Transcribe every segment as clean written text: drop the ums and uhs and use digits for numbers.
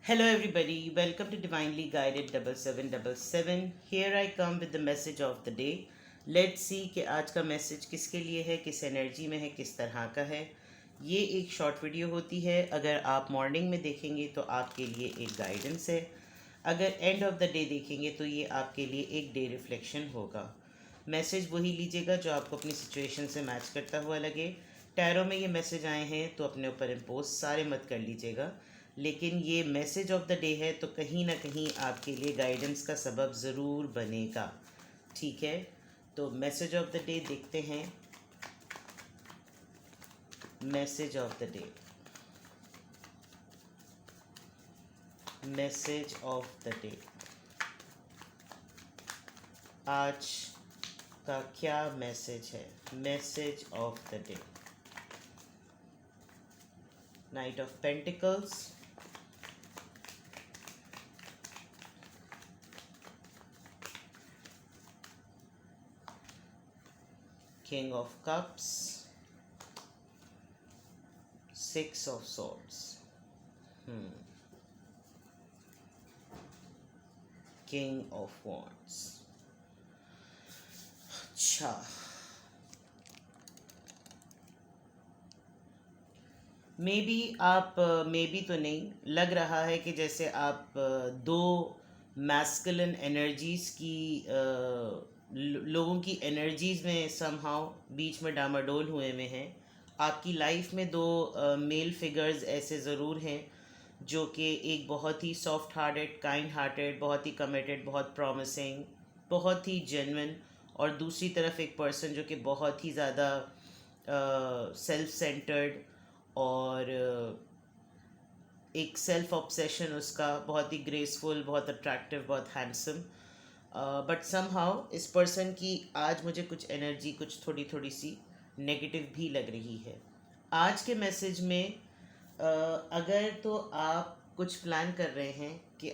Hello, everybody. Welcome to Divinely Guided 7777. Here I come with the message of the day. Let's see कि आज का message किसके लिए है, किस एनर्जी में है, किस तरह का है. ये एक शॉर्ट वीडियो होती है. अगर आप मॉर्निंग में देखेंगे तो आपके लिए एक गाइडेंस है. अगर एंड ऑफ द डे देखेंगे तो ये आपके लिए एक डे रिफ्लेक्शन होगा. मैसेज वही लीजिएगा जो आपको अपनी सिचुएशन से मैच करता हुआ लगे. टैरो में ये मैसेज आए हैं तो अपने ऊपर इम्पोज सारे मत कर लीजिएगा, लेकिन ये मैसेज ऑफ द डे है तो कहीं ना कहीं आपके लिए गाइडेंस का सबब ज़रूर बनेगा. ठीक है, तो मैसेज ऑफ द डे देखते हैं. Message of the day, message of the day आज का क्या मैसेज है. Message of the day, night of pentacles, King of Cups, Six of Swords, King of Wands. अच्छा, मे बी तो नहीं लग रहा है कि जैसे आप दो मैस्कुलिन एनर्जीज़ की लोगों की एनर्जीज़ में समहाउ बीच में डामाडोल हुए में हैं. आपकी लाइफ में दो मेल फिगर्स ऐसे ज़रूर हैं जो कि एक बहुत ही सॉफ्ट हार्टेड, काइंड हार्टेड, बहुत ही कमिटेड, बहुत प्रॉमिसिंग, बहुत ही जेन्युइन, और दूसरी तरफ एक पर्सन जो कि बहुत ही ज़्यादा सेल्फ सेंटर्ड और एक सेल्फ ऑब्सेशन उसका बहुत ही ग्रेसफुल, बहुत अट्रैक्टिव, बहुत हैंडसम. बट समहाउ इस पर्सन की आज मुझे कुछ एनर्जी कुछ थोड़ी थोड़ी सी नेगेटिव भी लग रही है. आज के मैसेज में अगर तो आप कुछ प्लान कर रहे हैं कि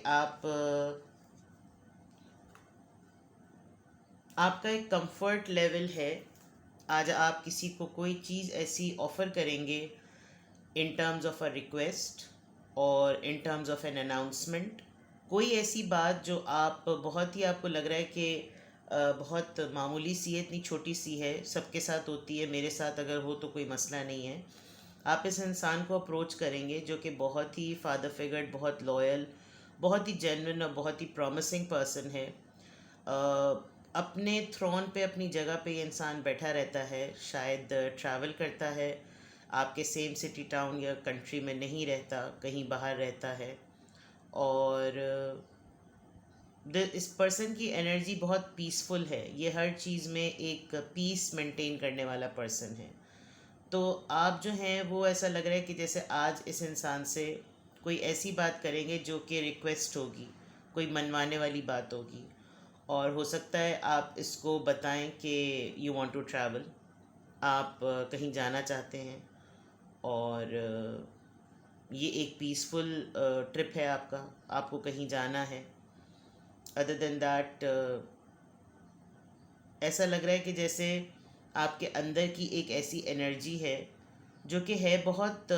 आपका एक कंफर्ट लेवल है. आज आप किसी को कोई चीज़ ऐसी ऑफ़र करेंगे in terms of a request और in terms of an announcement. कोई ऐसी बात जो आप बहुत ही आपको लग रहा है कि बहुत मामूली सी है, इतनी छोटी सी है, सबके साथ होती है, मेरे साथ अगर हो तो कोई मसला नहीं है. आप इस इंसान को अप्रोच करेंगे जो कि बहुत ही फादर फिगर, बहुत लॉयल, बहुत ही जेन्युइन और बहुत ही प्रॉमिसिंग पर्सन है. अपने थ्रोन पे, अपनी जगह पे ये इंसान बैठा रहता है, शायद ट्रैवल करता है, आपके सेम सिटी टाउन या कंट्री में नहीं रहता, कहीं बाहर रहता है. और इस पर्सन की एनर्जी बहुत पीसफुल है. ये हर चीज़ में एक पीस मेंटेन करने वाला पर्सन है. तो आप जो हैं वो ऐसा लग रहा है कि जैसे आज इस इंसान से कोई ऐसी बात करेंगे जो कि रिक्वेस्ट होगी, कोई मनवाने वाली बात होगी. और हो सकता है आप इसको बताएं कि यू वांट टू ट्रैवल, आप कहीं जाना चाहते हैं और ये एक पीसफुल ट्रिप है आपका, आपको कहीं जाना है. अदर देन दैट ऐसा लग रहा है कि जैसे आपके अंदर की एक ऐसी एनर्जी है जो कि है बहुत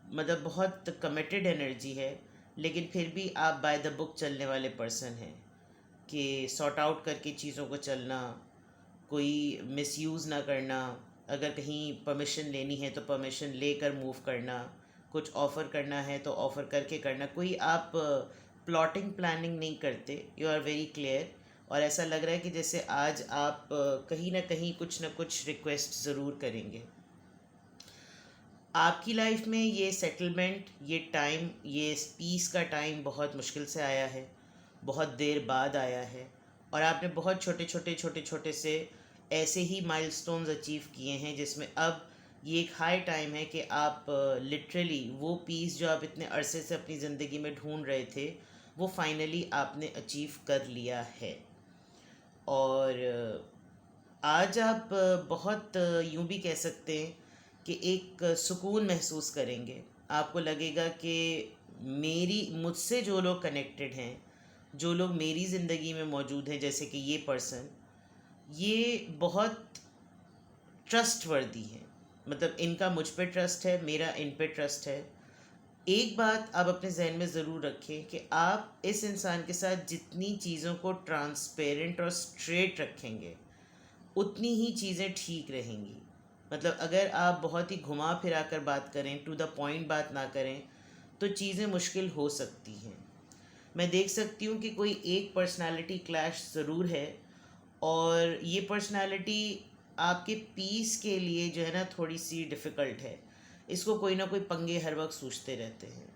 मतलब बहुत कमिटेड एनर्जी है, लेकिन फिर भी आप बाय द बुक चलने वाले पर्सन हैं कि सॉर्ट आउट करके चीज़ों को चलना, कोई मिसयूज़ ना करना. अगर कहीं परमिशन लेनी है तो परमिशन लेकर मूव करना, कुछ ऑफ़र करना है तो ऑफ़र करके करना. कोई आप प्लॉटिंग प्लानिंग नहीं करते, यू आर वेरी क्लियर. और ऐसा लग रहा है कि जैसे आज आप कहीं ना कहीं कुछ ना कुछ रिक्वेस्ट ज़रूर करेंगे. आपकी लाइफ में ये सेटलमेंट, ये टाइम, ये पीस का टाइम बहुत मुश्किल से आया है, बहुत देर बाद आया है. और आपने बहुत छोटे छोटे छोटे छोटे से ऐसे ही माइलस्टोन्स अचीव किए हैं जिसमें अब ये एक हाई टाइम है कि आप लिटरली वो पीस जो आप इतने अरसे से अपनी ज़िंदगी में ढूंढ रहे थे वो फाइनली आपने अचीव कर लिया है. और आज आप बहुत यूं भी कह सकते हैं कि एक सुकून महसूस करेंगे. आपको लगेगा कि मेरी मुझसे जो लोग कनेक्टेड हैं, जो लोग मेरी ज़िंदगी में मौजूद हैं, जैसे कि ये पर्सन, ये बहुत ट्रस्टवर्दी है. मतलब इनका मुझ पे ट्रस्ट है, मेरा इन पे ट्रस्ट है. एक बात आप अपने जहन में ज़रूर रखें कि आप इस इंसान के साथ जितनी चीज़ों को ट्रांसपेरेंट और स्ट्रेट रखेंगे उतनी ही चीज़ें ठीक रहेंगी। मतलब अगर आप बहुत ही घुमा फिरा कर बात करें, टू द पॉइंट बात ना करें, तो चीज़ें मुश्किल हो सकती हैं। मैं देख सकती हूँ कि कोई एक पर्सनालिटी क्लैश ज़रूर है, और ये पर्सनालिटी आपके पीस के लिए जो है ना थोड़ी सी डिफ़िकल्ट है। इसको कोई ना कोई पंगे हर वक्त सूझते रहते हैं।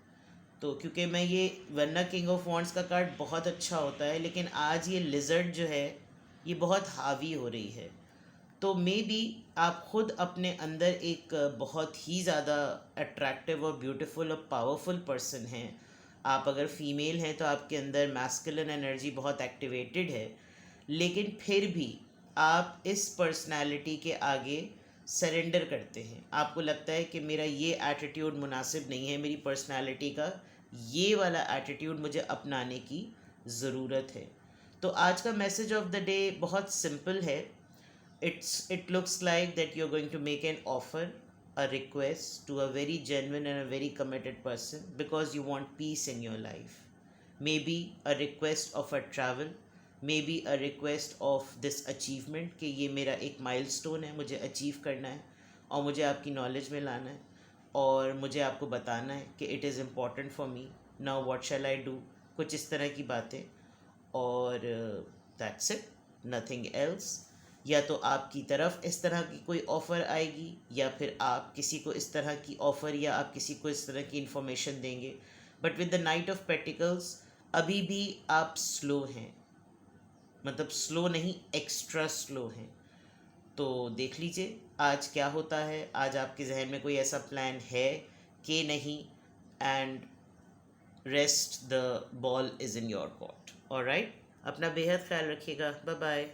तो क्योंकि मैं ये, वरना किंग ऑफ वॉन्ड्स का कार्ड बहुत अच्छा होता है, लेकिन आज ये लिजर्ड जो है ये बहुत हावी हो रही है। तो मे बी आप खुद अपने अंदर एक बहुत ही ज़्यादा अट्रैक्टिव और ब्यूटीफुल और पावरफुल पर्सन हैं। आप अगर फीमेल हैं तो आपके अंदर मैस्कुलिन एनर्जी बहुत एक्टिवेटेड है, लेकिन फिर भी आप इस पर्सनालिटी के आगे सरेंडर करते हैं। आपको लगता है कि मेरा ये एटीट्यूड मुनासिब नहीं है, मेरी पर्सनालिटी का ये वाला एटीट्यूड मुझे अपनाने की ज़रूरत है। तो आज का मैसेज ऑफ द डे बहुत सिंपल है। It looks like that you're going to make an offer, a request to a very genuine and a very committed person because you want peace in your life. Maybe a request of a travel, maybe a request of this achievement कि ये मेरा एक milestone है, मुझे achieve करना है और मुझे आपकी knowledge में लाना है और मुझे आपको बताना है कि it is important for me, now what shall I do, कुछ इस तरह की बातें। और दैट्स इट, नथिंग एल्स। या तो आपकी तरफ इस तरह की कोई ऑफ़र आएगी, या फिर आप किसी को इस तरह की ऑफ़र, या आप किसी को इस तरह की इन्फॉर्मेशन देंगे। But with the night of particles अभी भी आप स्लो हैं, मतलब स्लो नहीं, एक्स्ट्रा स्लो हैं। तो देख लीजिए आज क्या होता है, आज आपके जहन में कोई ऐसा प्लान है कि नहीं, and rest the ball is in your court. Alright, अपना बेहद ख्याल रखिएगा। Bye bye.